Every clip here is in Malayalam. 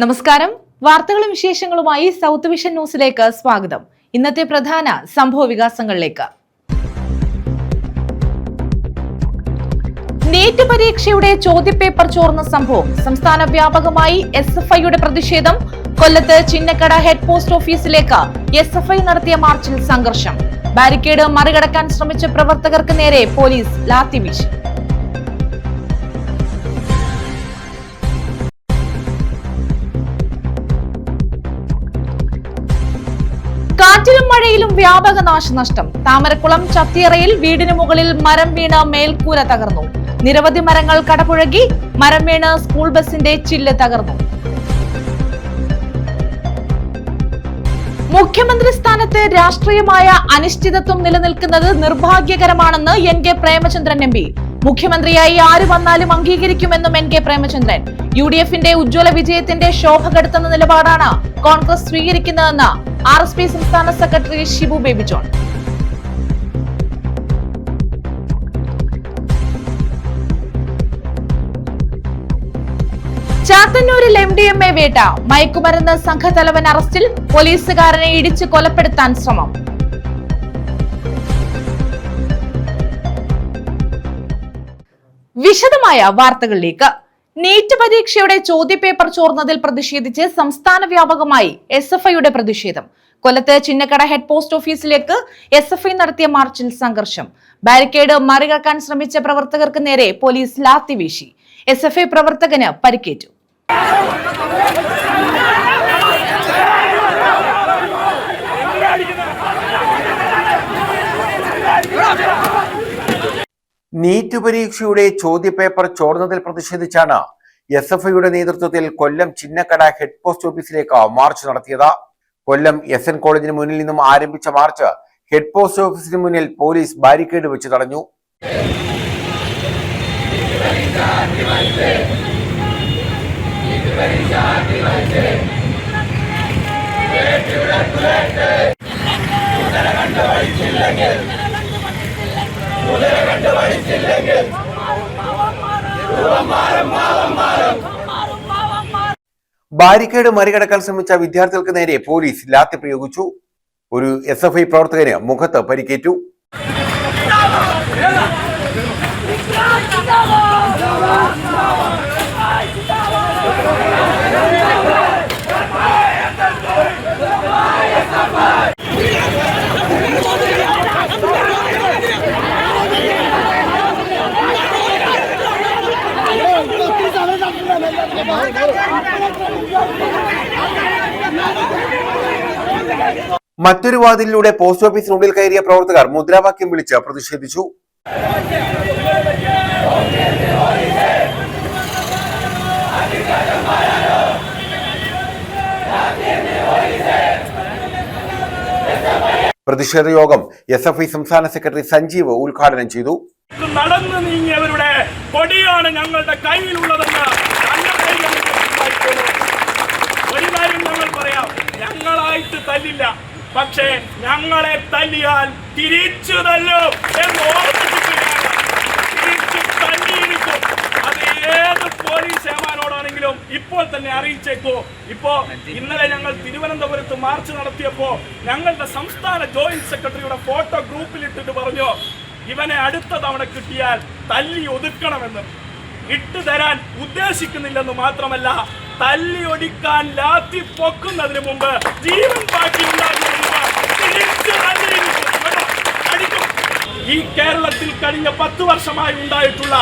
നമസ്കാരം. വാർത്തകളും വിശേഷങ്ങളുമായി സൗത്ത് വിഷൻ ന്യൂസിലേക്ക് സ്വാഗതം. ഇന്നത്തെ പ്രധാന സംഭവ വികാസങ്ങളിലേക്ക്. നീറ്റ് പരീക്ഷയുടെ ചോദ്യപേപ്പർ ചോർന്ന സംഭവം. സംസ്ഥാന വ്യാപകമായി SFIയുടെ പ്രതിഷേധം. കൊല്ലത്ത് ചിന്നക്കട ഹെഡ് പോസ്റ്റ് ഓഫീസിലേക്ക് SFI നടത്തിയ മാർച്ചിൽ സംഘർഷം. ബാരിക്കേഡ് മറികടക്കാൻ ശ്രമിച്ച പ്രവർത്തകർക്ക് നേരെ പോലീസ് ലാത്തിവീശി. കാറ്റിലും മഴയിലും വ്യാപക നാശനഷ്ടം. താമരക്കുളം ചത്തിയറയിൽ വീടിന് മുകളിൽ മരം വീണ് മേൽക്കൂര തകർന്നു. നിരവധി മരങ്ങൾ കടപുഴകി. മരം വീണ് സ്കൂൾ ബസിന്റെ ചില്ല് തകർന്നു. മുഖ്യമന്ത്രി സ്ഥാനത്ത് രാഷ്ട്രീയമായ അനിശ്ചിതത്വം നിലനിൽക്കുന്നത് നിർഭാഗ്യകരമാണെന്ന് NK പ്രേമചന്ദ്രൻ MP. മുഖ്യമന്ത്രിയായി ആര് വന്നാലും അംഗീകരിക്കുമെന്നും NK പ്രേമചന്ദ്രൻ. UDFന്റെ ഉജ്ജ്വല വിജയത്തിന്റെ ശോഭ കെടുത്തുന്ന നിലപാടാണ് കോൺഗ്രസ് സ്വീകരിക്കുന്നതെന്ന് RSP സംസ്ഥാന സെക്രട്ടറി ഷിബു ബേബി ജോൺ. ചാത്തന്നൂരിൽ MDMA വേട്ട. മയക്കുമരുന്ന് സംഘത്തലവൻ അറസ്റ്റിൽ. പോലീസുകാരനെ ഇടിച്ച് കൊലപ്പെടുത്താൻ ശ്രമം. വിശദമായ വാർത്തകളിലേക്ക്. നീറ്റ് പരീക്ഷയുടെ ചോദ്യപേപ്പർ ചോർന്നതിൽ പ്രതിഷേധിച്ച് സംസ്ഥാന വ്യാപകമായി SFIയുടെ പ്രതിഷേധം. കൊല്ലത്ത് ചിന്നക്കട ഹെഡ് പോസ്റ്റ് ഓഫീസിലേക്ക് SFI നടത്തിയ മാർച്ചിൽ സംഘർഷം. ബാരിക്കേഡ് മറികടക്കാൻ ശ്രമിച്ച പ്രവർത്തകർക്ക് നേരെ പോലീസ് ലാത്തിവീശി. SFI പ്രവർത്തകന് പരിക്കേറ്റു. നീറ്റ് പരീക്ഷയുടെ ചോദ്യപേപ്പർ ചോർന്നതിൽ പ്രതിഷേധിച്ചാണ് SFIയുടെ നേതൃത്വത്തിൽ കൊല്ലം ചിന്നക്കട ഹെഡ് പോസ്റ്റ് ഓഫീസിലേക്ക് മാർച്ച് നടത്തിയത്. കൊല്ലം SN കോളേജിന് മുന്നിൽ നിന്നും ആരംഭിച്ച മാർച്ച് ഹെഡ് പോസ്റ്റ് ഓഫീസിന് മുന്നിൽ പോലീസ് ബാരിക്കേഡ് വെച്ച് തടഞ്ഞു. ബാരിക്കേഡ് മറികടക്കാൻ ശ്രമിച്ച വിദ്യാർത്ഥികൾക്ക് നേരെ പോലീസ് ലാത്തി പ്രയോഗിച്ചു. ഒരു SFI പ്രവർത്തകന് മുഖത്ത് പരിക്കേറ്റു. മറ്റൊരു വാതിലിലൂടെ പോസ്റ്റ് ഓഫീസിനുള്ളിൽ കയറിയ പ്രവർത്തകർ മുദ്രാവാക്യം വിളിച്ച് പ്രതിഷേധിച്ചു. പ്രതിഷേധ യോഗം SFI സംസ്ഥാന സെക്രട്ടറി സഞ്ജീവ് ഉദ്ഘാടനം ചെയ്തു. നടന്നു നീങ്ങിയവരുടെ കൊടിയാണ് ഞങ്ങളുടെ കയ്യിലുള്ളതെന്ന് ഒരു കാര്യം ഞങ്ങൾ പറയാം, ഞങ്ങളായിട്ട് തല്ലില്ല, പക്ഷേ ഞങ്ങളെ തല്ലിയാൽ തിരിച്ചു തല്ലും എന്ന് ഓർമ്മിപ്പിക്കുകയാണ്. തിരിച്ചു തല്ലിയിരിക്കും. അത് ഏത് പോലീസ് ഏമാനോടാണെങ്കിലും ഇപ്പോൾ തന്നെ അറിയിച്ചേക്കോ. ഇന്നലെ ഞങ്ങൾ തിരുവനന്തപുരത്ത് മാർച്ച് നടത്തിയപ്പോ ഞങ്ങളുടെ സംസ്ഥാന ജോയിന്റ് സെക്രട്ടറിയുടെ ഫോട്ടോ ഗ്രൂപ്പിലിട്ടിട്ട് പറഞ്ഞു, ഇവനെ അടുത്ത തവണ കിട്ടിയാൽ തല്ലി ഒതുക്കണമെന്ന്. ഇട്ടുതരാൻ ഉദ്ദേശിക്കുന്നില്ലെന്ന് മാത്രമല്ല, തല്ലി ഒടിക്കാൻ ലാത്തി പൊക്കുന്നതിന് മുമ്പ് ജീവൻ ഈ കേരളത്തിൽ കഴിഞ്ഞ 10 വർഷമായി ഉണ്ടായിട്ടുള്ള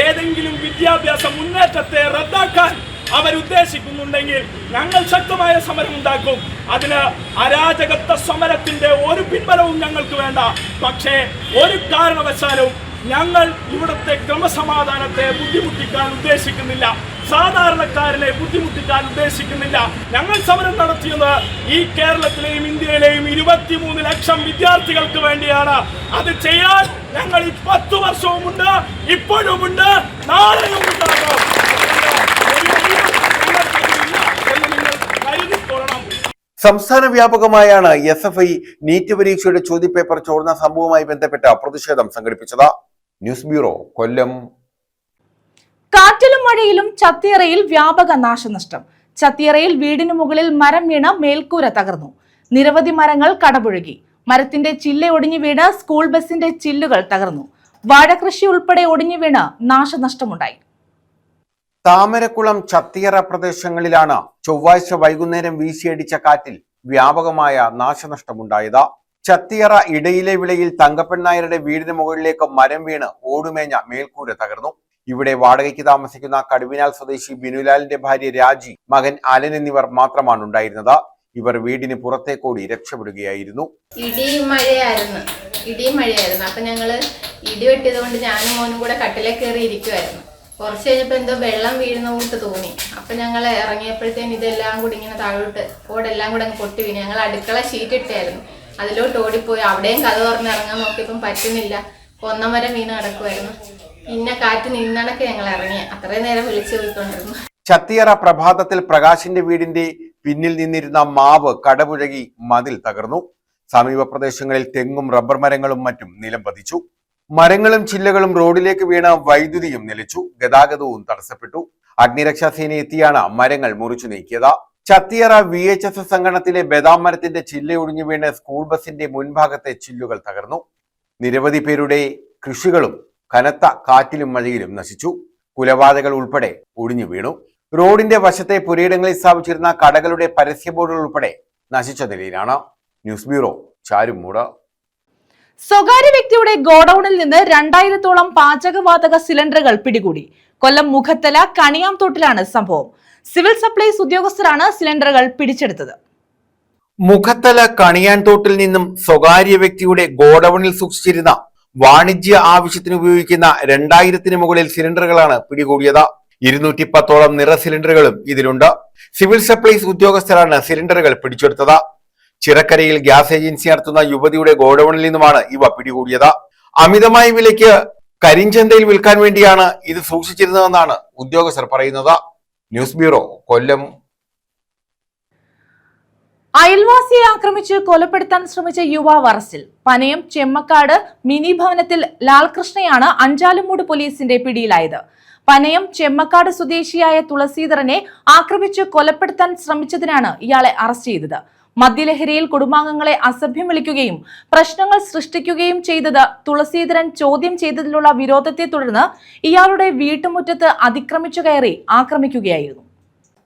ഏതെങ്കിലും വിദ്യാഭ്യാസ മുന്നേറ്റത്തെ റദ്ദാക്കാൻ അവരുദ്ദേശിക്കുന്നുണ്ടെങ്കിൽ ഞങ്ങൾ ശക്തമായ സമരം ഉണ്ടാക്കും. അതിന് അരാജകത്വ സമരത്തിന്റെ ഒരു പിൻബലവും ഞങ്ങൾക്ക് വേണ്ട. പക്ഷേ ഒരു കാരണവശാലും ഞങ്ങൾ ഇവിടുത്തെ ക്രമസമാധാനത്തെ ബുദ്ധിമുട്ടിക്കാൻ ഉദ്ദേശിക്കുന്നില്ല. സാധാരണക്കാരനെ ബുദ്ധിമുട്ടിക്കാൻ ഉദ്ദേശിക്കുന്നില്ല. ഞങ്ങൾ സമരം നടത്തിയത് ഈ കേരളത്തിലെയും ഇന്ത്യയിലെയും 23 ലക്ഷം വിദ്യാർത്ഥികൾക്ക് വേണ്ടിയാണ്. അത് ചെയ്യാൻ ഞങ്ങൾ ഈ 10 വർഷവുമുണ്ട്, ഇപ്പോഴുമുണ്ട്, നാളെയും ഉണ്ടാകും. സംസ്ഥാന വ്യാപകമായാണ് SFI നീറ്റ് പരീക്ഷയുടെ ചോദ്യപേപ്പർ ചോർന്ന സംഭവവുമായി ബന്ധപ്പെട്ട പ്രതിഷേധം സംഘടിപ്പിച്ചത്. ന്യൂസ് ബ്യൂറോ, കൊല്ലം. കാറ്റിലും മഴയിലും ചത്തിയറയിൽ വ്യാപക നാശനഷ്ടം. ചത്തിയറയിൽ വീടിനു മുകളിൽ മരം വീണ് മേൽക്കൂര തകർന്നു. നിരവധി മരങ്ങൾ കടപുഴകി. മരത്തിന്റെ ചില്ല ഒടിഞ്ഞു വീണ് സ്കൂൾ ബസിന്റെ ചില്ലുകൾ തകർന്നു. വാഴകൃഷി ഉൾപ്പെടെ ഒടിഞ്ഞു വീണ് നാശനഷ്ടമുണ്ടായി. താമരക്കുളം ചത്തിയറ പ്രദേശങ്ങളിലാണ് ചൊവ്വാഴ്ച വൈകുന്നേരം വീശിയടിച്ച കാറ്റിൽ വ്യാപകമായ നാശനഷ്ടമുണ്ടായത്. ചത്തിയറ ഇടയിലെ വിളയിൽ തങ്കപ്പൻ നായരുടെ വീടിന് മുകളിലേക്ക് മരം വീണ് ഓടുമേഞ്ഞ മേൽക്കൂര തകർന്നു. ഇവിടെ വാടകയ്ക്ക് താമസിക്കുന്ന കടുവിനാൽ സ്വദേശി ബിനുലാലിന്റെ ഭാര്യ രാജി, മകൻ അലൻ എന്നിവർ മാത്രമാണ് ഉണ്ടായിരുന്നത്. ഇവർ വീടിന് പുറത്തേക്കോടി രക്ഷപ്പെടുകയായിരുന്നു. ഇടിയും മഴയായിരുന്നു. അപ്പൊ ഞങ്ങള് ഇടി വെട്ടിയത് കൊണ്ട് ഞാനും മോനും കൂടെ കട്ടിലേ കയറി ഇരിക്കുമായിരുന്നു. കുറച്ച് കഴിഞ്ഞപ്പോ എന്തോ വെള്ളം വീഴുന്ന കൂട്ട് തോന്നി. അപ്പൊ ഞങ്ങൾ ഇറങ്ങിയപ്പോഴത്തേന് ഇതെല്ലാം കൂടി ഇങ്ങനെ താഴോട്ട് ഓടെല്ലാം കൂടെ അങ്ങ് പൊട്ടി വീണു. ഞങ്ങൾ അടുക്കള ഷീറ്റ് ഇട്ടായിരുന്നു, അതിലോട്ട് ഓടിപ്പോയി. അവിടെയും കഥ തുറന്ന് ഇറങ്ങാൻ നോക്കിയപ്പം പറ്റുന്നില്ല, കൊന്നമരം വീണ് കിടക്കുമായിരുന്നു. പിന്നെ കാറ്റ് നിന്നടക്ക് ഞങ്ങൾ ഇറങ്ങി. അത്രയും നേരം വിളിച്ചു പോയിക്കൊണ്ടിരുന്നു. ചത്തിയറ പ്രഭാതത്തിൽ പ്രകാശിന്റെ വീടിന്റെ പിന്നിൽ നിന്നിരുന്ന മാവ് കടപുഴകി മതിൽ തകർന്നു. സമീപ പ്രദേശങ്ങളിൽ തെങ്ങും റബ്ബർ മരങ്ങളും മറ്റും നിലം പതിച്ചു. മരങ്ങളും ചില്ലകളും റോഡിലേക്ക് വീണ വൈദ്യുതിയും നിലച്ചു. ഗതാഗതവും തടസ്സപ്പെട്ടു. അഗ്നിരക്ഷാസേന എത്തിയാണ് മരങ്ങൾ മുറിച്ചു നീക്കിയത്. ചത്തിയറ VHS സംഗണത്തിലെ ബദാം മരത്തിന്റെ ചില്ല ഒടിഞ്ഞു വീണ് സ്കൂൾ ബസിന്റെ മുൻഭാഗത്തെ ചില്ലുകൾ തകർന്നു. നിരവധി പേരുടെ കൃഷികളും കനത്ത കാറ്റിലും മഴയിലും നശിച്ചു. കുലപാതകൾ ഉൾപ്പെടെ ഒടിഞ്ഞു വീണു. റോഡിന്റെ വശത്തെ പുരയിടങ്ങളിൽ സ്ഥാപിച്ചിരുന്ന കടകളുടെ പരസ്യ ബോർഡുകൾ ഉൾപ്പെടെ നശിച്ച നിലയിലാണ്. News bureau, Charummood. സ്വകാര്യ വ്യക്തിയുടെ ഗോഡൌണിൽ നിന്ന് 2000-ഓളം പാചകവാതക സിലിണ്ടറുകൾ പിടികൂടി. കൊല്ലം മുഖത്തല കണിയാംതോട്ടിലാണ് സംഭവം. സിവിൽ സപ്ലൈസ് ഉദ്യോഗസ്ഥരാണ് സിലിണ്ടറുകൾ പിടിച്ചെടുത്തത്. മുഖത്തല കണിയാൻതോട്ടിൽ നിന്നും സ്വകാര്യ വ്യക്തിയുടെ ഗോഡൌണിൽ സൂക്ഷിച്ചിരുന്ന വാണിജ്യ ആവശ്യത്തിന് ഉപയോഗിക്കുന്ന 2000-ന് മുകളിൽ സിലിണ്ടറുകളാണ് പിടികൂടിയത്. 210-ഓളം നിറ സിലിണ്ടറുകളും ഇതിലുണ്ട്. സിവിൽ സപ്ലൈസ് ഉദ്യോഗസ്ഥരാണ് സിലിണ്ടറുകൾ പിടിച്ചെടുത്തത്. ചിറക്കരയിൽ ഗ്യാസ് ഏജൻസി നടത്തുന്ന യുവതിയുടെ ഗോഡൌണിൽ നിന്നുമാണ് ഇവ പിടികൂടിയത്. അമിതമായ വിലയ്ക്ക് കരിഞ്ചന്തയിൽ വിൽക്കാൻ വേണ്ടിയാണ് ഇത് സൂക്ഷിച്ചിരുന്നതെന്നാണ് ഉദ്യോഗസ്ഥർ പറയുന്നത്. ന്യൂസ് ബ്യൂറോ, കൊല്ലം. അയൽവാസിയെ ആക്രമിച്ച് കൊലപ്പെടുത്താൻ ശ്രമിച്ച യുവാവ് അറസ്റ്റിൽ. പനയം ചെമ്മക്കാട് മിനി ഭവനത്തിൽ ലാൽകൃഷ്ണയാണ് അഞ്ചാലുമൂട് പോലീസിന്റെ പിടിയിലായത്. പനയം ചെമ്മക്കാട് സ്വദേശിയായ തുളസീധരനെ ആക്രമിച്ച് കൊലപ്പെടുത്താൻ ശ്രമിച്ചതിനാണ് ഇയാളെ അറസ്റ്റ് ചെയ്തത്. മദ്യലഹരിയിൽ കുടുംബാംഗങ്ങളെ അസഭ്യം വിളിക്കുകയും പ്രശ്നങ്ങൾ സൃഷ്ടിക്കുകയും ചെയ്തത് തുളസീധരൻ ചോദ്യം ചെയ്തതിലുള്ള വിരോധത്തെ തുടർന്ന് ഇയാളുടെ വീട്ടുമുറ്റത്ത് അതിക്രമിച്ചു കയറി ആക്രമിക്കുകയായിരുന്നു.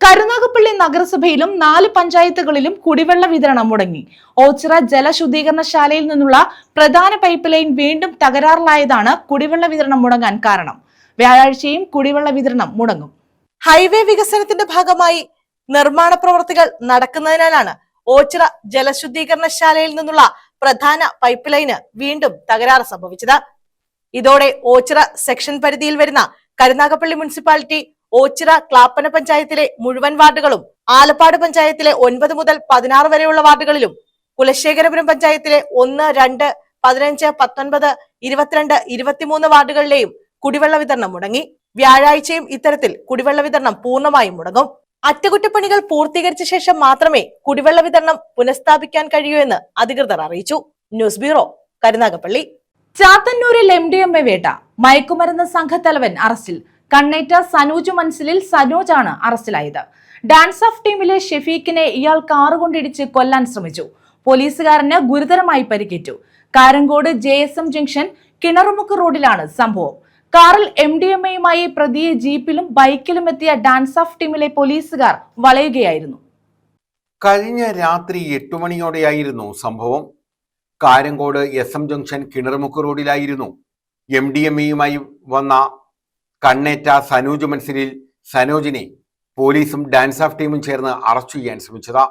കരുനാഗപ്പള്ളി നഗരസഭയിലും 4 പഞ്ചായത്തുകളിലും കുടിവെള്ള വിതരണം മുടങ്ങി. ഓച്ചിറ ജലശുദ്ധീകരണശാലയിൽ നിന്നുള്ള പ്രധാന പൈപ്പ് ലൈൻ വീണ്ടും തകരാറിലായതാണ് കുടിവെള്ള വിതരണം മുടങ്ങാൻ കാരണം. വ്യാഴാഴ്ചയും കുടിവെള്ള വിതരണം മുടങ്ങും. ഹൈവേ വികസനത്തിന്റെ ഭാഗമായി നിർമ്മാണ പ്രവർത്തികൾ നടക്കുന്നതിനാലാണ് ഓച്ചിറ ജലശുദ്ധീകരണശാലയിൽ നിന്നുള്ള പ്രധാന പൈപ്പ് ലൈന് വീണ്ടും തകരാറ് സംഭവിച്ചത്. ഇതോടെ ഓച്ചിറ സെക്ഷൻ പരിധിയിൽ വരുന്ന കരുനാഗപ്പള്ളി മുനിസിപ്പാലിറ്റി, ഓച്ചിറ ക്ലാപ്പന പഞ്ചായത്തിലെ മുഴുവൻ വാർഡുകളും, ആലപ്പാട് പഞ്ചായത്തിലെ 9 മുതൽ 16 വരെയുള്ള വാർഡുകളിലും, കുലശേഖരപുരം പഞ്ചായത്തിലെ 1, 2, 15, 19, 22, 23 വാർഡുകളിലെയും കുടിവെള്ള വിതരണം മുടങ്ങി. വ്യാഴാഴ്ചയും ഇത്തരത്തിൽ കുടിവെള്ള വിതരണം പൂർണ്ണമായും മുടങ്ങും. അറ്റകുറ്റപ്പണികൾ പൂർത്തീകരിച്ച ശേഷം മാത്രമേ കുടിവെള്ള വിതരണം പുനഃസ്ഥാപിക്കാൻ കഴിയൂ എന്ന് അധികൃതർ അറിയിച്ചു. News bureau, Karunagappally. ചാത്തന്നൂരിൽ MDMA വേട്ട. മയക്കുമരുന്ന് സംഘത്തലവൻ അറസ്റ്റിൽ. കണ്ണേറ്റ സനൂജ് മൻസിലിൽ സനോജാണ് അറസ്റ്റിലായത്. ഡാൻസ് ഓഫ് ടീമിലെ ഷെഫീഖിനെ ഇയാൾ കാറുകൊണ്ടിടിച്ച് കൊല്ലാൻ ശ്രമിച്ചു. പോലീസുകാരന് ഗുരുതരമായി പരിക്കേറ്റു. കാരങ്കോട് JSM ജംഗ്ഷൻ കിണറുമുക്ക് റോഡിലാണ് സംഭവം. കാറിൽ MDMAയുമായി പ്രതിയെ ജീപ്പിലും ബൈക്കിലും എത്തിയ ഡാൻസ് ഓഫ് ടീമിലെ പോലീസുകാർ വളയുകയായിരുന്നു. കഴിഞ്ഞ രാത്രി 8 മണിയോടെയായിരുന്നു സംഭവം. കാരങ്കോട് SM ജംഗ്ഷൻ കിണറുമുക്ക് റോഡിലായിരുന്നു MDMAയുമായി വന്ന കണ്ണേറ്റ സനൂജ് മൻസിലിൽ സനോജിനെ പോലീസും ഡാൻസ് ഓഫ് ടീമും ചേർന്ന് അറസ്റ്റ് ചെയ്യാൻ ശ്രമിച്ചത്.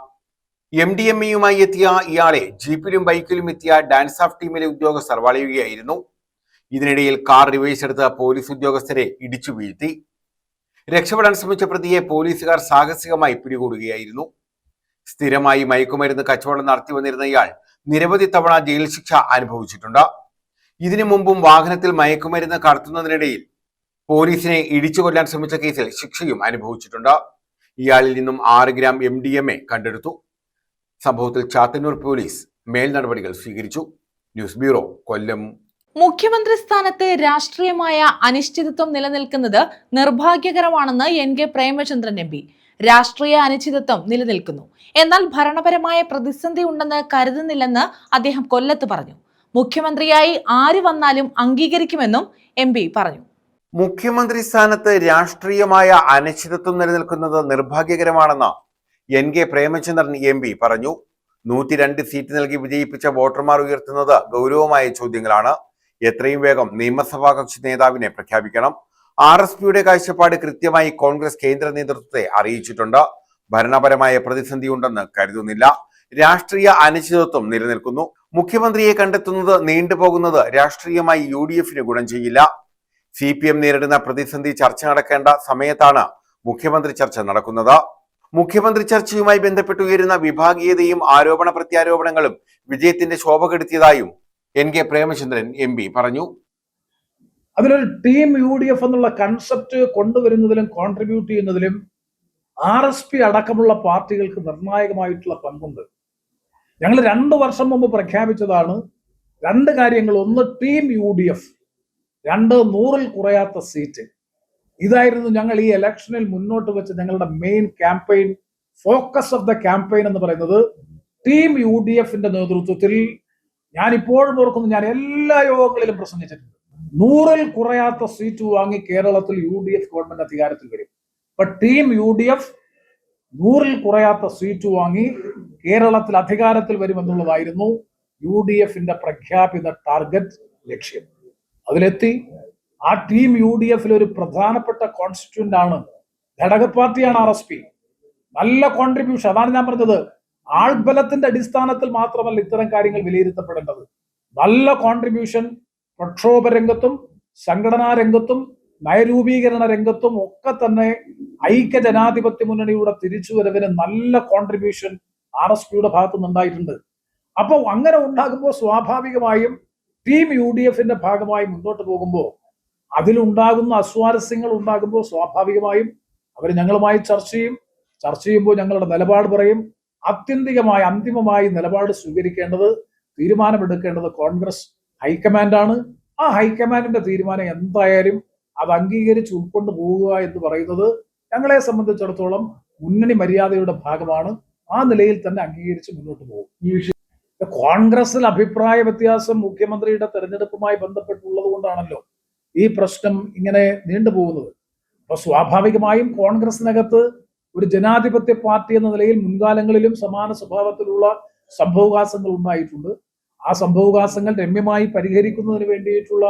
MDMAയുമായി എത്തിയ ഇയാളെ ജീപ്പിലും ബൈക്കിലും എത്തിയ ഡാൻസ് ഓഫ് ടീമിലെ ഉദ്യോഗസ്ഥർ വളയുകയായിരുന്നു. ഇതിനിടയിൽ കാർ റിവേഴ്സ് എടുത്ത് പോലീസ് ഉദ്യോഗസ്ഥരെ ഇടിച്ചു വീഴ്ത്തി. രക്ഷപ്പെടാൻ ശ്രമിച്ച പ്രതിയെ പോലീസുകാർ സാഹസികമായി പിടികൂടുകയായിരുന്നു. സ്ഥിരമായി മയക്കുമരുന്ന് കച്ചവടം നടത്തി വന്നിരുന്ന ഇയാൾ നിരവധി തവണ ജയിൽ ശിക്ഷ അനുഭവിച്ചിട്ടുണ്ട്. ഇതിനു മുമ്പും വാഹനത്തിൽ മയക്കുമരുന്ന് കടത്തുന്നതിനിടയിൽ പോലീസിനെ ഇടിച്ചു കൊല്ലാൻ ശ്രമിച്ച കേസിൽ ശിക്ഷയും അനുഭവിച്ചിട്ടുണ്ട്. ഇയാളിൽ നിന്നും 6 ഗ്രാം MDMA കണ്ടെടുത്തു. സംഭവത്തിൽ ചാത്തന്നൂർ പോലീസ് മേൽ നടപടികൾ സ്വീകരിച്ചു. ന്യൂസ് ബ്യൂറോ, കൊല്ലം. മുഖ്യമന്ത്രി സ്ഥാനത്ത് രാഷ്ട്രീയമായ അനിശ്ചിതത്വം നിലനിൽക്കുന്നത് നിർഭാഗ്യകരമാണെന്ന് NK പ്രേമചന്ദ്രൻ MP. രാഷ്ട്രീയ അനിശ്ചിതത്വം നിലനിൽക്കുന്നു. എന്നാൽ ഭരണപരമായ പ്രതിസന്ധി ഉണ്ടെന്ന് കരുതുന്നില്ലെന്ന് അദ്ദേഹം കൊല്ലത്ത് പറഞ്ഞു. മുഖ്യമന്ത്രിയായി ആര് വന്നാലും അംഗീകരിക്കുമെന്നും MP പറഞ്ഞു. മുഖ്യമന്ത്രി സ്ഥാനത്ത് രാഷ്ട്രീയമായ അനിശ്ചിതത്വം നിലനിൽക്കുന്നത് നിർഭാഗ്യകരമാണെന്ന് NK പ്രേമചന്ദ്രൻ MP പറഞ്ഞു. 102 സീറ്റ് നൽകി വിജയിപ്പിച്ച വോട്ടർമാർ ഉയർത്തുന്നത് ഗൗരവമായ ചോദ്യങ്ങളാണ്. എത്രയും വേഗം നിയമസഭാ കക്ഷി നേതാവിനെ പ്രഖ്യാപിക്കണം. RSPയുടെ കാഴ്ചപ്പാട് കൃത്യമായി കോൺഗ്രസ് കേന്ദ്ര നേതൃത്വത്തെ അറിയിച്ചിട്ടുണ്ട്. ഭരണപരമായ പ്രതിസന്ധിയുണ്ടെന്ന് കരുതുന്നില്ല. രാഷ്ട്രീയ അനിശ്ചിതത്വം നിലനിൽക്കുന്നു. മുഖ്യമന്ത്രിയെ കണ്ടെത്തുന്നത് നീണ്ടുപോകുന്നത് രാഷ്ട്രീയമായി UDFന് ഗുണം ചെയ്യില്ല. CPM നേരിടുന്ന പ്രതിസന്ധി ചർച്ച നടക്കേണ്ട സമയത്താണ് മുഖ്യമന്ത്രി ചർച്ച നടക്കുന്നത്. മുഖ്യമന്ത്രി ചർച്ചയുമായി ബന്ധപ്പെട്ട് ഉയരുന്ന വിഭാഗീയതയും ആരോപണ പ്രത്യാരോപണങ്ങളും വിജയത്തിന്റെ ശോഭ കെടുത്തിയതായും NK പ്രേമചന്ദ്രൻ MP പറഞ്ഞു. അതിലൊരു ടീം UDF എന്നുള്ള കൺസെപ്റ്റ് കൊണ്ടുവരുന്നതിലും കോൺട്രിബ്യൂട്ട് ചെയ്യുന്നതിലും RSP അടക്കമുള്ള പാർട്ടികൾക്ക് നിർണായകമായിട്ടുള്ള പങ്കുണ്ട്. ഞങ്ങൾ 2 വർഷം മുമ്പ് പ്രഖ്യാപിച്ചതാണ് 2 കാര്യങ്ങൾ. ഒന്ന് ടീം UDF, 2 100-ൽ കുറയാത്ത സീറ്റ്. ഇതായിരുന്നു ഞങ്ങൾ ഈ ഇലക്ഷനിൽ മുന്നോട്ട് വെച്ച ഞങ്ങളുടെ main campaign. Focus of the campaign എന്ന് പറയുന്നത് ടീം UDFന്റെ നേതൃത്വത്തിൽ. ഞാൻ ഇപ്പോഴും ഓർക്കുന്നു, ഞാൻ എല്ലാ യോഗങ്ങളിലും പ്രസംഗിച്ചിട്ടുണ്ട്. 100-ൽ കുറയാത്ത സീറ്റ് വാങ്ങി കേരളത്തിൽ UDF ഗവൺമെന്റ് അധികാരത്തിൽ വരും. അപ്പൊ ടീം UDF 100-ൽ കുറയാത്ത സീറ്റ് വാങ്ങി കേരളത്തിൽ അധികാരത്തിൽ വരുമെന്നുള്ളതായിരുന്നു UDFന്റെ പ്രഖ്യാപിത ടാർഗറ്റ് ലക്ഷ്യം. അതിലെത്തി. ആ ടീം UDFൽ ഒരു പ്രധാനപ്പെട്ട കോൺസ്റ്റിറ്റ്യൂന്റ് ആണ്, ഘടക പാർട്ടിയാണ് RSP. നല്ല കോൺട്രിബ്യൂഷൻ. അതാണ് ഞാൻ പറഞ്ഞത്, ആൾബലത്തിന്റെ അടിസ്ഥാനത്തിൽ മാത്രമല്ല ഇത്തരം കാര്യങ്ങൾ വിലയിരുത്തപ്പെടേണ്ടത്. നല്ല കോൺട്രിബ്യൂഷൻ പ്രക്ഷോഭ രംഗത്തും സംഘടനാ രംഗത്തും നയരൂപീകരണ രംഗത്തും ഒക്കെ തന്നെ ഐക്യ ജനാധിപത്യ മുന്നണിയുടെ തിരിച്ചുവരവിന് നല്ല കോൺട്രിബ്യൂഷൻ RSPയുടെ ഭാഗത്തു നിന്നുണ്ടായിട്ടുണ്ട്. അപ്പോൾ അങ്ങനെ ഉണ്ടാകുമ്പോൾ സ്വാഭാവികമായും ടീം UDFന്റെ ഭാഗമായി മുന്നോട്ട് പോകുമ്പോൾ അതിലുണ്ടാകുന്ന അസ്വാരസ്യങ്ങൾ ഉണ്ടാകുമ്പോൾ സ്വാഭാവികമായും അവർ ഞങ്ങളുമായി ചർച്ച ചെയ്യുമ്പോൾ ഞങ്ങളുടെ നിലപാട് പറയും. ആത്യന്തികമായി അന്തിമമായി നിലപാട് സ്വീകരിക്കേണ്ടത്, തീരുമാനമെടുക്കേണ്ടത് കോൺഗ്രസ് ഹൈക്കമാൻഡാണ്. ആ ഹൈക്കമാൻഡിന്റെ തീരുമാനം എന്തായാലും അത് അംഗീകരിച്ച് ഉൾക്കൊണ്ടു പോവുക എന്ന് പറയുന്നത് ഞങ്ങളെ സംബന്ധിച്ചിടത്തോളം മുന്നണി മര്യാദയുടെ ഭാഗമാണ്. ആ നിലയിൽ തന്നെ അംഗീകരിച്ച് മുന്നോട്ട് പോകും. ഈ വിഷയം കോൺഗ്രസിൽ അഭിപ്രായ വ്യത്യാസം മുഖ്യമന്ത്രിയുടെ തെരഞ്ഞെടുപ്പുമായി ബന്ധപ്പെട്ടുള്ളത് കൊണ്ടാണല്ലോ ഈ പ്രശ്നം ഇങ്ങനെ നീണ്ടുപോകുന്നത്. അപ്പൊ സ്വാഭാവികമായും കോൺഗ്രസിനകത്ത് ഒരു ജനാധിപത്യ പാർട്ടി എന്ന നിലയിൽ മുൻകാലങ്ങളിലും സമാന സ്വഭാവത്തിലുള്ള സംഭവവികാസങ്ങൾ ഉണ്ടായിട്ടുണ്ട്. ആ സംഭവവികാസങ്ങൾ രമ്യമായി പരിഹരിക്കുന്നതിന് വേണ്ടിയിട്ടുള്ള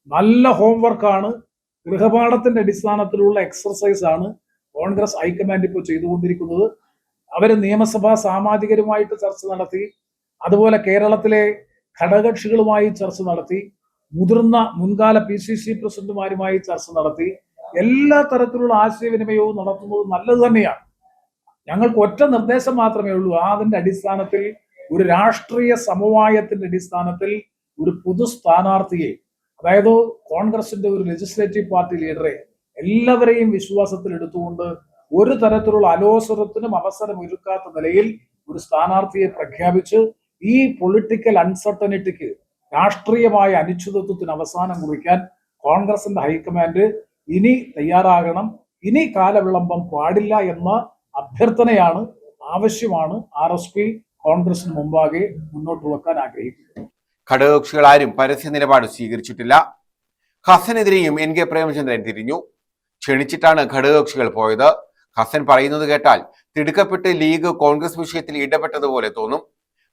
നല്ല ഹോംവർക്കാണ്, ഗൃഹപാഠത്തിന്റെ അടിസ്ഥാനത്തിലുള്ള എക്സർസൈസ് ആണ് കോൺഗ്രസ് ഹൈക്കമാൻഡ് ഇപ്പോൾ ചെയ്തുകൊണ്ടിരിക്കുന്നത്. അവര് നിയമസഭാ സാമാജികരുമായിട്ട് ചർച്ച നടത്തി, അതുപോലെ കേരളത്തിലെ ഘടകകക്ഷികളുമായി ചർച്ച നടത്തി, മുതിർന്ന മുൻകാല PCC പ്രസിഡന്റുമാരുമായി ചർച്ച നടത്തി. എല്ലാ തരത്തിലുള്ള ആശയവിനിമയവും നടത്തുന്നത് നല്ലത് തന്നെയാണ്. ഞങ്ങൾക്ക് ഒറ്റ നിർദ്ദേശം മാത്രമേ ഉള്ളൂ. അതിന്റെ അടിസ്ഥാനത്തിൽ ഒരു രാഷ്ട്രീയ സമവായത്തിന്റെ അടിസ്ഥാനത്തിൽ ഒരു പൊതു സ്ഥാനാർത്ഥിയെ, അതായത് കോൺഗ്രസിന്റെ ഒരു ലെജിസ്ലേറ്റീവ് പാർട്ടി ലീഡറെ എല്ലാവരെയും വിശ്വാസത്തിൽ എടുത്തുകൊണ്ട് ഒരു തരത്തിലുള്ള അലോസരത്തിനും അവസരം ഒരുക്കാത്ത നിലയിൽ ഒരു സ്ഥാനാർത്ഥിയെ പ്രഖ്യാപിച്ച് ഈ പൊളിറ്റിക്കൽ അൺസർട്ടനിറ്റിക്ക്, രാഷ്ട്രീയമായ അനിശ്ചിതത്വത്തിന് അവസാനം കുറിക്കാൻ കോൺഗ്രസിന്റെ ഹൈക്കമാൻഡ് ഇനി തയ്യാറാകണം. ഇനി കാലവിളംബം പാടില്ല എന്ന അഭ്യർത്ഥനയാണ്, ആവശ്യമാണ് RSP കോൺഗ്രസിന് മുമ്പാകെ മുന്നോട്ട് വെക്കാൻ ആഗ്രഹിക്കുന്നത്. ഘടകകക്ഷികൾ ആരും പരസ്യ നിലപാട് സ്വീകരിച്ചിട്ടില്ല. ഹസനെതിരെയും NK പ്രേമചന്ദ്രൻ തിരിഞ്ഞു. ക്ഷണിച്ചിട്ടാണ് ഘടകകക്ഷികൾ പോയത്. ഹസൻ പറയുന്നത് കേട്ടാൽ തിടുക്കപ്പെട്ട് ലീഗ് കോൺഗ്രസ് വിഷയത്തിൽ ഇടപെട്ടതുപോലെ തോന്നും.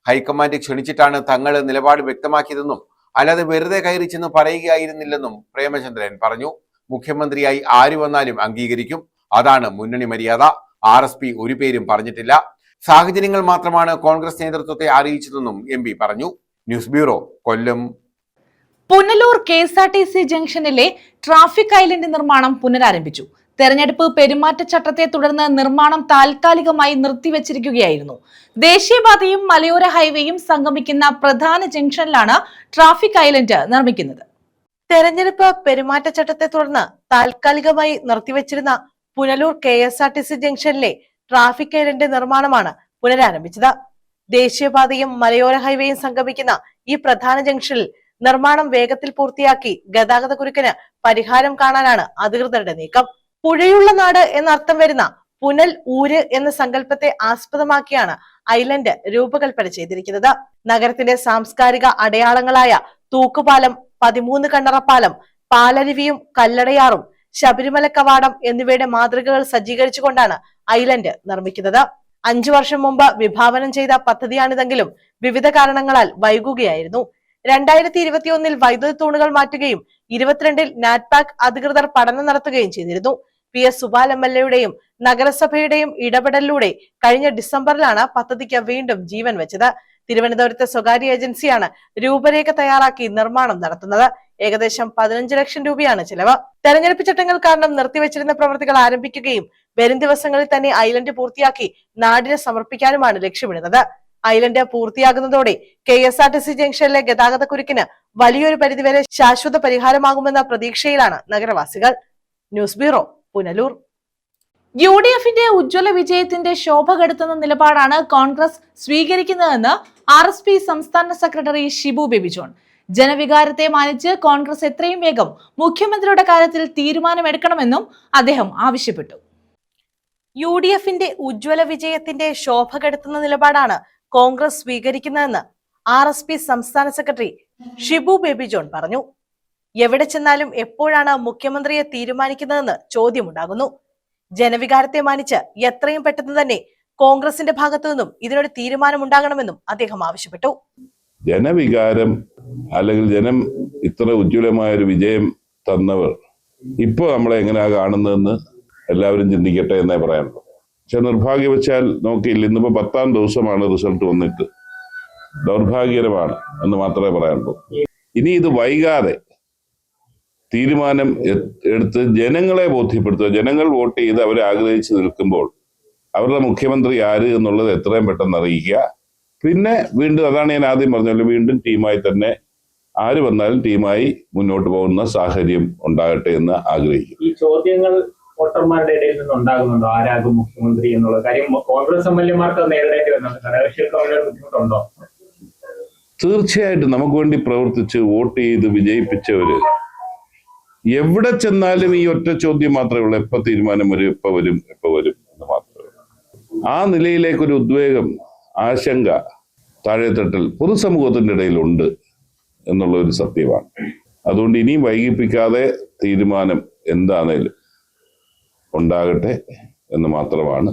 ഹൈക്കമാൻഡ് ക്ഷണിച്ചിട്ടാണ് തങ്ങൾ നിലപാട് വ്യക്തമാക്കിയതെന്നും അല്ലാതെ വെറുതെ കയറി ചെന്ന് പറയുകയായിരുന്നില്ലെന്നും പ്രേമചന്ദ്രൻ പറഞ്ഞു. മുഖ്യമന്ത്രിയായി ആര് വന്നാലും അംഗീകരിക്കും, അതാണ് മുന്നണി മര്യാദ. RSP ഒരു പേരും പറഞ്ഞിട്ടില്ല. സാഹചര്യങ്ങൾ മാത്രമാണ് കോൺഗ്രസ് നേതൃത്വത്തെ അറിയിച്ചതെന്നും MP പറഞ്ഞു. ന്യൂസ് ബ്യൂറോ, കൊല്ലം. പുനലൂർ KSRTC ജംഗ്ഷനിലെ ട്രാഫിക് ഐലൻഡ് നിർമ്മാണം പുനരാരംഭിച്ചു. തെരഞ്ഞെടുപ്പ് പെരുമാറ്റച്ചട്ടത്തെ തുടർന്ന് നിർമ്മാണം താൽക്കാലികമായി നിർത്തിവച്ചിരിക്കുകയായിരുന്നു. ദേശീയപാതയും മലയോര ഹൈവേയും സംഗമിക്കുന്ന പ്രധാന ജംഗ്ഷനിലാണ് ട്രാഫിക് ഐലൻഡ് നിർമ്മിക്കുന്നത്. തെരഞ്ഞെടുപ്പ് പെരുമാറ്റച്ചട്ടത്തെ തുടർന്ന് താൽക്കാലികമായി നിർത്തിവച്ചിരുന്ന പുനലൂർ KSRTC ജംഗ്ഷനിലെ ട്രാഫിക് ഐലൻഡ് നിർമ്മാണമാണ് പുനരാരംഭിച്ചത്. ദേശീയപാതയും മലയോര ഹൈവേയും സംഗമിക്കുന്ന ഈ പ്രധാന ജംഗ്ഷനിൽ നിർമ്മാണം വേഗത്തിൽ പൂർത്തിയാക്കി ഗതാഗത കുരുക്കിന് പരിഹാരം കാണാനാണ് അധികൃതരുടെ നീക്കം. പുഴയുള്ള നാട് എന്നർത്ഥം വരുന്ന പുനൽ ഊര് എന്ന സങ്കല്പത്തെ ആസ്പദമാക്കിയാണ് ഐലൻഡ് രൂപകൽപ്പന ചെയ്തിരിക്കുന്നത്. നഗരത്തിന്റെ സാംസ്കാരിക അടയാളങ്ങളായ തൂക്കുപാലം, 13 കണ്ണറപ്പാലം, പാലരുവിയും കല്ലടയാറും ശബരിമല കവാടം എന്നിവയുടെ മാതൃകകൾ സജ്ജീകരിച്ചുകൊണ്ടാണ് ഐലൻഡ് നിർമ്മിക്കുന്നത്. 5 വർഷം മുമ്പ് വിഭാവനം ചെയ്ത പദ്ധതിയാണിതെങ്കിലും വിവിധ കാരണങ്ങളാൽ വൈകുകയായിരുന്നു. 2021 വൈദ്യുതി തൂണുകൾ മാറ്റുകയും 22 നാറ്റ്പാക് അധികൃതർ പഠനം നടത്തുകയും ചെയ്തിരുന്നു. PS സുബാൽ MLAയുടെയും നഗരസഭയുടെയും ഇടപെടലിലൂടെ കഴിഞ്ഞ ഡിസംബറിലാണ് പദ്ധതിക്ക് വീണ്ടും ജീവൻ വെച്ചത്. തിരുവനന്തപുരത്തെ സ്വകാര്യ ഏജൻസിയാണ് രൂപരേഖ തയ്യാറാക്കി നിർമ്മാണം നടത്തുന്നത്. ഏകദേശം 15 ലക്ഷം രൂപയാണ് ചിലവ്. തെരഞ്ഞെടുപ്പ് ചട്ടങ്ങൾ കാരണം നിർത്തിവെച്ചിരുന്ന പ്രവൃത്തികൾ ആരംഭിക്കുകയും വരും ദിവസങ്ങളിൽ തന്നെ ഐലൻഡ് പൂർത്തിയാക്കി നാടിന് സമർപ്പിക്കാനുമാണ് ലക്ഷ്യമിടുന്നത്. ഐലൻഡ് പൂർത്തിയാകുന്നതോടെ KSRTC ജംഗ്ഷനിലെ ഗതാഗതക്കുരുക്കിന് വലിയൊരു പരിധിവരെ ശാശ്വത പരിഹാരമാകുമെന്ന പ്രതീക്ഷയിലാണ് നഗരവാസികൾ. News bureau, Punalur. UDFന്റെ ഉജ്ജ്വല വിജയത്തിന്റെ ശോഭ കെടുത്തുന്ന നിലപാടാണ് കോൺഗ്രസ് സ്വീകരിക്കുന്നതെന്ന് RSP സംസ്ഥാന സെക്രട്ടറി ഷിബു ബേബി ജോൺ. ജനവികാരത്തെ മാനിച്ച് കോൺഗ്രസ് എത്രയും വേഗം മുഖ്യമന്ത്രിയുടെ കാര്യത്തിൽ തീരുമാനമെടുക്കണമെന്നും അദ്ദേഹം ആവശ്യപ്പെട്ടു. UDFന്റെ ഉജ്ജ്വല വിജയത്തിന്റെ ശോഭ കെടുത്തുന്ന നിലപാടാണ് കോൺഗ്രസ് സ്വീകരിക്കുന്നതെന്ന് RSP സംസ്ഥാന സെക്രട്ടറി ഷിബു ബേബി ജോൺ പറഞ്ഞു. എവിടെ ചെന്നാലും എപ്പോഴാണ് മുഖ്യമന്ത്രിയെ തീരുമാനിക്കുന്നതെന്ന് ചോദ്യമുണ്ടാകുന്നു. ജനവികാരത്തെ മാനിച്ച് എത്രയും പെട്ടെന്ന് തന്നെ കോൺഗ്രസിന്റെ ഭാഗത്തു നിന്നും ഇതിനൊരു തീരുമാനമുണ്ടാകണമെന്നും അദ്ദേഹം ആവശ്യപ്പെട്ടു. ജനവികാരം അല്ലെങ്കിൽ ജനം ഇത്ര ഉജ്ജ്വലമായ ഒരു വിജയം തന്നവർ ഇപ്പൊ നമ്മളെ എങ്ങനെയാ കാണുന്നതെന്ന് എല്ലാവരും ചിന്തിക്കട്ടെ എന്നേ പറയാനുള്ളൂ. പക്ഷെ നിർഭാഗ്യവശാൽ നോക്കിയില്ല, ഇന്നിപ്പോ 10ാം ദിവസമാണ് റിസൾട്ട് വന്നിട്ട്. ദൗർഭാഗ്യകരമാണ് എന്ന് മാത്രമേ പറയാനുള്ളൂ. ഇനി ഇത് വൈകാതെ തീരുമാനം എടുത്ത് ജനങ്ങളെ ബോധ്യപ്പെടുത്തുക. ജനങ്ങൾ വോട്ട് ചെയ്ത് അവരെ ആഗ്രഹിച്ച് നിൽക്കുമ്പോൾ അവരുടെ മുഖ്യമന്ത്രി ആര് എന്നുള്ളത് എത്രയും പെട്ടെന്ന് അറിയിക്കുക. പിന്നെ വീണ്ടും, അതാണ് ഞാൻ ആദ്യം പറഞ്ഞല്ലോ, വീണ്ടും ടീമായി തന്നെ ആര് വന്നാലും ടീമായി മുന്നോട്ട് പോകുന്ന സാഹചര്യം ഉണ്ടാകട്ടെ എന്ന് ആഗ്രഹിക്കുന്നു. ഈ ചോദ്യങ്ങൾ വോട്ടർമാരുടെ ഇടയിൽ നിന്ന് ഉണ്ടാകുന്നുണ്ടോ? ആരാകും മുഖ്യമന്ത്രി എന്നുള്ള കാര്യം കോൺഗ്രസ് MLAമാർക്ക് നേരിടേണ്ടി വരുന്നുണ്ട്. ഘടകകക്ഷികൾക്ക് അങ്ങനെ ബുദ്ധിമുട്ടുണ്ടോ? തീർച്ചയായിട്ടും നമുക്ക് വേണ്ടി പ്രവർത്തിച്ച് വോട്ട് ചെയ്ത് വിജയിപ്പിച്ചവര് എവിടെ ചെന്നാലും ഈ ഒറ്റ ചോദ്യം മാത്രമേ ഉള്ളൂ: എപ്പോ തീരുമാനം വരും, എപ്പോ വരും എന്ന് മാത്രമേ ഉള്ളൂ. ആ നിലയിലേക്കൊരു ഉദ്വേഗം, ആശങ്ക താഴെത്തട്ടിൽ പൊതുസമൂഹത്തിന്റെ ഇടയിലുണ്ട് എന്നുള്ള ഒരു സത്യമാണ്. അതുകൊണ്ട് ഇനിയും വൈകിപ്പിക്കാതെ തീരുമാനം എന്താണേലും ഉണ്ടാകട്ടെ എന്ന് മാത്രമാണ്.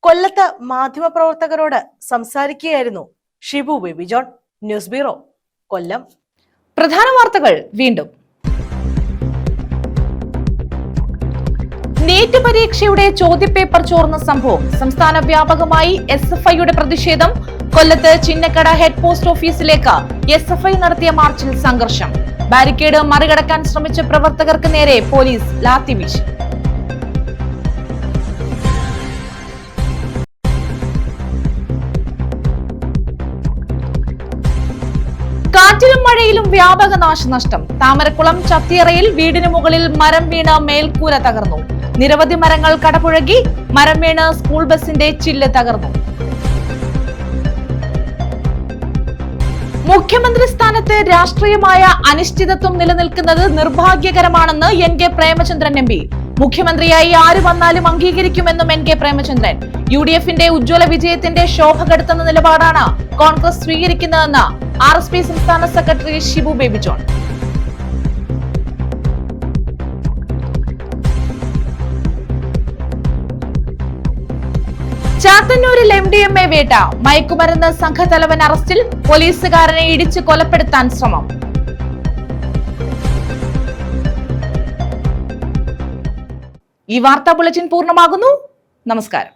കൊല്ലത്ത് മാധ്യമപ്രവർത്തകരോട് സംസാരിക്കുകയായിരുന്നു ഷിബു ബേബി ജോൺ. News bureau, Kollam. പ്രധാന വാർത്തകൾ വീണ്ടും. നീറ്റ് പരീക്ഷയുടെ ചോദ്യപേപ്പർ ചോർന്ന സംഭവം സംസ്ഥാന വ്യാപകമായി SFIയുടെ പ്രതിഷേധം. കൊല്ലത്ത് ചിന്നക്കട ഹെഡ് പോസ്റ്റ് ഓഫീസിലേക്ക് SFI നടത്തിയ മാർച്ചിൽ സംഘർഷം. ബാരിക്കേഡ് മറികടക്കാൻ ശ്രമിച്ച പ്രവർത്തകർക്ക് നേരെ പോലീസ് ലാത്തിവീശി. കാറ്റിലും മഴയിലും വ്യാപക നാശനഷ്ടം. താമരക്കുളം ചത്തിയറയിൽ വീടിന് മുകളിൽ മരം വീണ് മേൽക്കൂര തകർന്നു. നിരവധി മരങ്ങൾ കടപുഴകി. മരം വീണ് സ്കൂൾ ബസിന്റെ ചില്ല് തകർന്നു. മുഖ്യമന്ത്രി സ്ഥാനത്ത് രാഷ്ട്രീയമായ അനിശ്ചിതത്വം നിലനിൽക്കുന്നത് നിർഭാഗ്യകരമാണെന്ന് NK പ്രേമചന്ദ്രൻ MP. മുഖ്യമന്ത്രിയായി ആര് വന്നാലും അംഗീകരിക്കുമെന്നും NK പ്രേമചന്ദ്രൻ. UDFന്റെ ഉജ്ജ്വല വിജയത്തിന്റെ ശോഭ കെടുത്തുന്ന നിലപാടാണ് കോൺഗ്രസ് സ്വീകരിക്കുന്നതെന്ന് RSP സംസ്ഥാന സെക്രട്ടറി ഷിബു ബേബി ജോൺ. ചാത്തന്നൂരിൽ MDMA വേട്ട. മയക്കുമരുന്ന് സംഘത്തലവൻ അറസ്റ്റിൽ. പോലീസുകാരനെ ഇടിച്ച് കൊലപ്പെടുത്താൻ ശ്രമം. ഈ വാർത്താ ബുള്ളറ്റിൻ പൂർണ്ണമാകുന്നു. നമസ്കാരം.